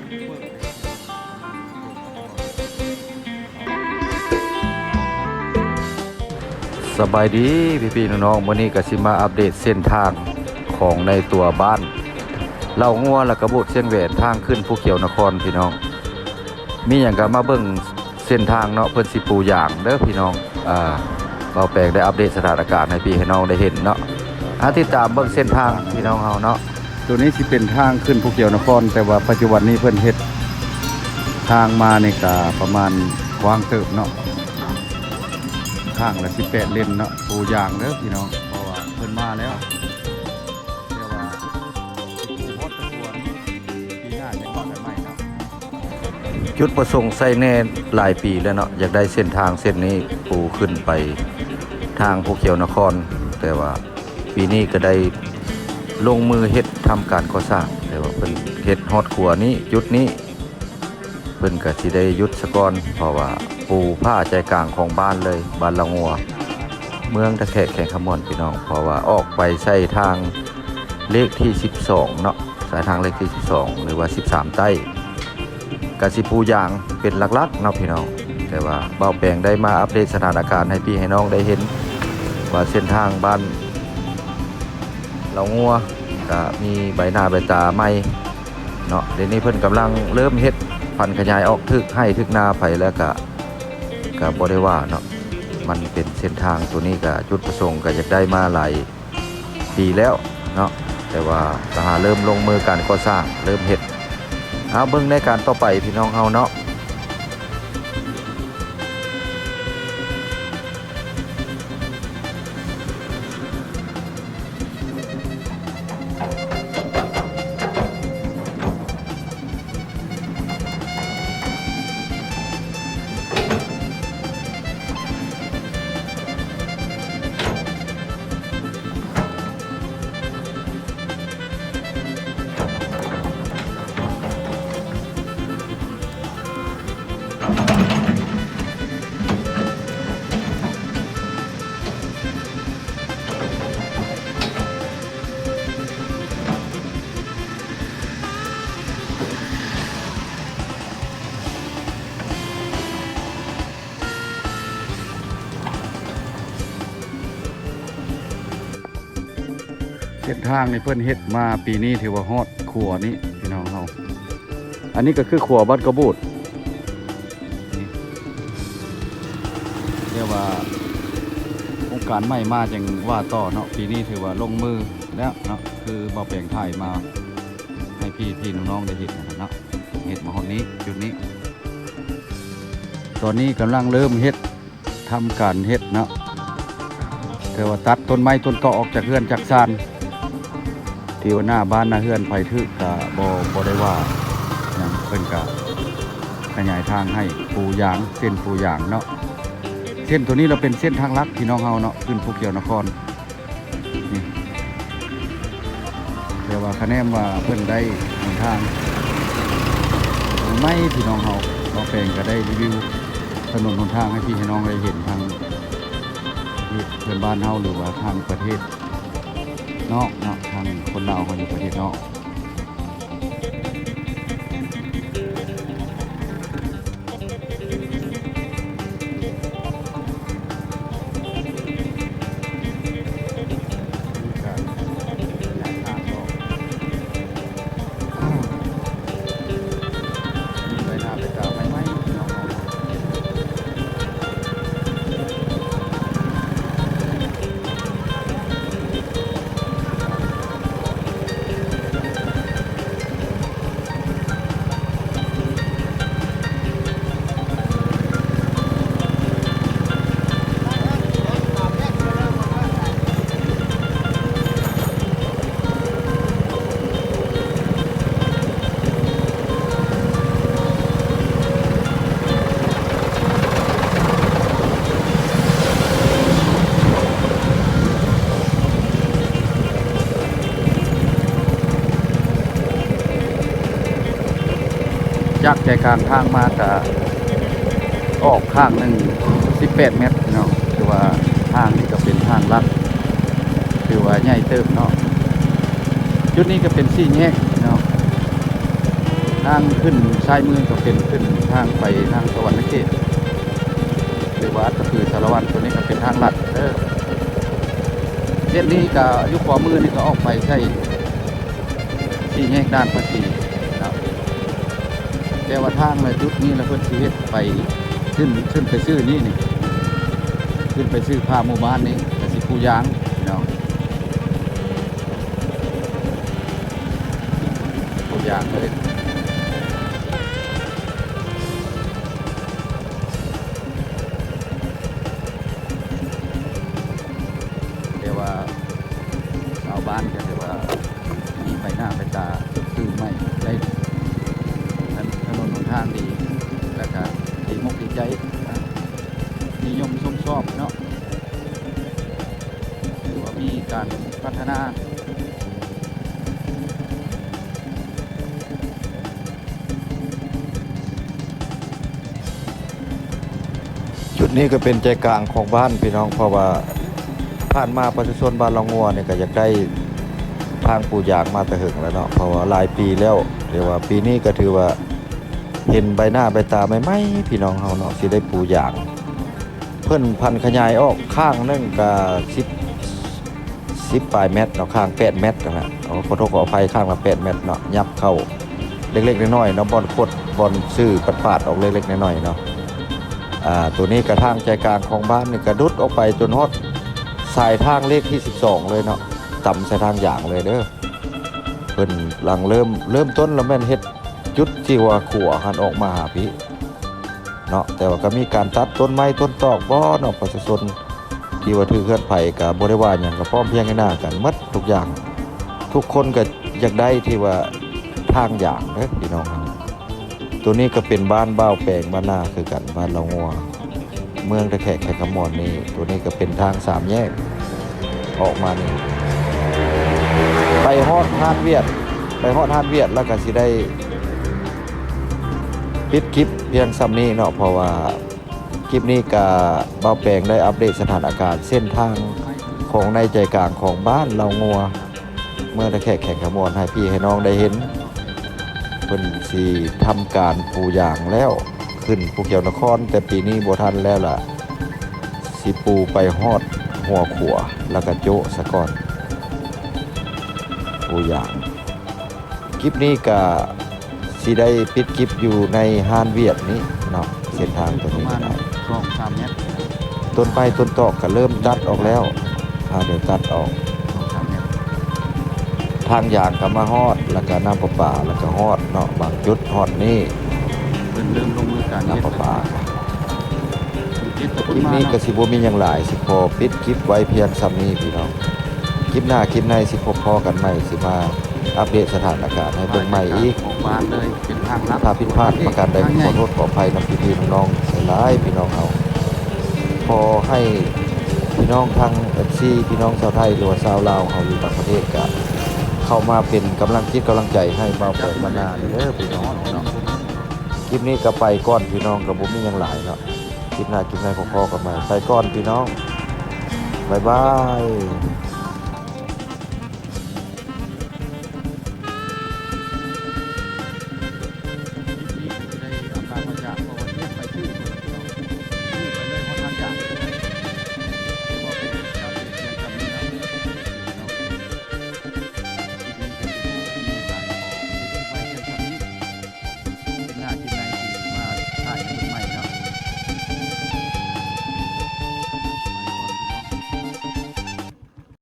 สบายดีพี่ๆน้องๆวันนี้ก็สิมาอัปเดตเส้นทางของในตัวบ้านเล่างัวและกระบุเส้นแหวนทางขึ้นภูเขียวนครพี่น้องมีอย่างก็มาเบิ่งเส้นทางเนาะเพิ่นสิปูอย่างเด้อพี่น้องเราแปลงได้อัปเดตสถานการณ์ให้พี่ให้น้องได้เห็นเนาะติดตามเบิ่งเส้นทางพี่น้องเฮาเนาะตัวนี้สิเป็นทางขึ้นภูเขียวนครแต่ว่าปัจจุบันนี้เพิ่นเฮ็ดทางมาในกาประมาณวางเติบเนาะข้างละ18เลนเนาะปูยางเด้อพี่น้องเพราะว่าเพิ่นมาแล้วเรียกว่าปูฮอดตะกัวนี้ปีหน้าจะก่อกันใหม่เนาะจุดประสงค์ใส่แน่หลายปีแล้วเนาะอยากได้เส้นทางเส้นนี้ปูขึ้นไปทางภูเขียวนครแต่ว่าปีนี้ก็ได้ลงมือเฮ็ดทำการก่อสร้างแต่ว่าเพิ่นเฮ็ดฮอดขัวนี้จุดนี้เพิ่นก็สิได้ยุดซะก่อนเพราะว่าปูผ้าใจกลางของบ้านเลยบ้านละงัวเมืองตะแขกแข่งขมอนพี่น้องเพราะว่าออกไปใช้ทางเลขที่12เนาะสายทางเลขที่12หรือว่า13ใต้กสิปูยางเป็นหลักๆเนาะพี่น้องแต่ว่าเบาแปลงได้มาอัปเดตสถานการณ์ให้พี่ให้น้องได้เห็นว่าเส้นทางบ้านละงัวก็มีใบหน้าใบตาใหม่เนาะเดี๋ยวนี้เพิ่นกำลังเริ่มเฮ็ดพันขยายออกทึกให้ทึกนาไปแล้วก็บ่ได้ว่าเนาะมันเป็นเส้นทางตัวนี้ก็จุดประสงค์ก็อยากได้มาหลายปีแล้วเนาะแต่ว่าก็หาเริ่มลงมือการก่อสร้างเริ่มเฮ็ดเบิ่งในการต่อไปพี่น้องเฮาเนาะเส้นทางนี่เพิ่นเฮ็ดมาปีนี้ถือว่าฮอดขัวนี้พี่น้องเฮาอันนี้ก็คือขัวบ้านกระบูดเรียกว่าโครงการใหม่มาจังว่าต่อเนาะปีนี้ถือว่าลงมือแล้วเนาะคือบ่แปลงไทยมาให้พี่น้องๆได้เห็นนะครับเนาะเฮ็ดมาฮอดนี้จุดนี้ตอนนี้กำลังเริ่มเฮ็ดทำการเฮ็ดเนาะแต่ว่าตัดต้นไม้ต้นตอออกจากเรือนจากซานที่ว่าหน้าบ้านหน้าเฮือนไฟทึกก็บ่ได้ว่าอย่างเพิ่นก็ขยายทางให้ปูยางเส้นปูยางเนาะเส้นตัวนี้เราเป็นเส้นทางลัดพี่น้องเฮาเนาะขึ้นภูเขียวนครนี่แต่ว่าคะแนนว่าเพิ่นได้ทางไม่พี่น้องเฮาเราแปลงก็ได้รีวิวถนนหนทางให้พี่ให้น้องได้เห็นทางเพื่อนบ้านเฮาหรือว่าทางประเทศนอกเนาะทางคนลาวเขาอยู่ประเทศนอกจากใจกลางทางมาก็ออกข้างหนึ่ง18 เมตรเนาะคือว่าทางนี้ก็เป็นทางลัดคือว่าใหญ่เติบเนาะจุดนี้ก็เป็น4 แยกเนาะ ทางขึ้นซ้ายมือก็เป็นขึ้นทางไปทางสวรรค์เขตหรือว่าก็คือสารวัตรตัวนี้ก็เป็นทางลัดเส้นนี้ก็ยุคขวามือนี่ก็ออกไปใช่ที่แยกด้านภาษีครับแต่ว่าทางในจุดนี้เราเพิ่นชีวิตไปขึ้นไปซื้อนี่ขึ้นไปซื้อผ้าหมู่บ้านนี้แต่สิปูยางเนาะปูยางเลยเรียกว่าชาวบ้านก็เรียกว่ามีใบหน้าใบตาซื้อไม่ได้ถนนหนทางดีแล้วก็ดีมกดีใจนิยมชมชอบเนาะหรือว่ามีการพัฒนาจุดนี้ก็เป็นใจกลางของบ้านพี่น้องเพราะว่าผ่านมาประชาชนบ้านเรางัวเนี่ยก็อยากได้ทางปูยางมาแต่หึงแล้วเนาะเพราะว่าหลายปีแล้วเรียกว่าปีนี้ก็ถือว่าเห็นใบหน้าใบตาไม่ไหมพี่น้องเฮาเนาะสิได้ปูยางเพิ่นพันขยายออกข้างนึงก็10ปลายเมตรเนาะข้าง8เมตรนะขอโทษขออภัยข้างละ8เมตรเนาะยับเข้าเล็กๆน้อยๆเนาะบอนขดบอนซื้อปาดๆออกเล็กๆน้อยๆเนาะตัวนี้กระทางใจกลางของบ้านนี่กระดุดออกไปจนฮอดสายทางเลขที่12เลยเนาะต่ำสายทางอย่างเลยเด้อเพิ่นหลังเริ่มต้นแล้วแม่นเฮ็ดจุดที่ว่าขัวหันออกมาหาพี่เนาะแต่ว่าก็มีการตัดต้นไม้ต้นตอกบ่เนาะประชาชนที่ว่าถือเคลื่อนไผก็บ่ได้ว่าหยังก็พร้อมเพรียงกันหน้ากันหมดทุกอย่างทุกคนก็อยากได้ที่ว่าทางอย่างเด้อพี่น้องตัวนี้ก็เป็นบ้านบ้าวแปลงบ้านนาคือกันบ้านเรางัวเมืองตะแขกแขกขมอนนี่ตัวนี้ก็เป็นทาง3แยกออกมานี่ไปฮอดฮานเวียดแล้วก็สิได้ปิดคลิปเพียงซ้ำนี้เนาะเพราะว่าคลิปนี้ก็บ้าวแปลงได้อัปเดตสถานการณ์เส้นทางของในใจกลางของบ้านเรางัวเมืองตะแขกแขกขมอนให้พี่ให้น้องได้เห็นเพิ่นสิทำการปูยางแล้วขึ้นภูเขียวนครแต่ปีนี้บ่ทันแล้วล่ะสิปูไปฮอดหัวขัวแล้วก็โจะซะก่อนปูยางคลิปนี้ก็สิได้ปิดคลิปอยู่ในห้านเวียดนี้เนาะเส้นทางตัวนี้ได้2-3 เมตรต้นไม้ต้นตอกก็เริ่มตัดออกแล้วเดี๋ยวตัดออก2-3 เมตรทางยางก็มาฮอดแล้วก็น้ำประปาแล้วก็ฮอดเนาะบางจุดฮอดนี่เริ่มลงมือการน้ำประปาคลิปนี้ก็สิบ่มีหยังหลายสิพอปิดคลิปไว้เพียงซ้ำนี้พี่น้องคลิปหน้าคลิปในสิพบพอกันใหม่สิมาอัปเดตสถานการณ์ให้เบิ่งใหม่อีกของบ้านเลยเป็นทางลัดถ้าผิดพลาดประการใดขอโทษขออภัยนำพี่ๆน้องๆหลายพี่น้องเอาพอให้พี่น้องทาง FC พี่น้องชาวไทยหรือว่าชาวลาวเฮาอยู่ต่างประเทศก็เข้ามาเป็นกำลังจิตกำลังใจให้บ่าวแปลงบ้านนาเด้อพี่น้องเนาะคลิปนี้ก็ไปก่อนพี่น้องกับผมมีหยังหลายเนาะคลิปหน้าคลิปในพอๆกันมาไปก่อนพี่น้องบ๊ายบาย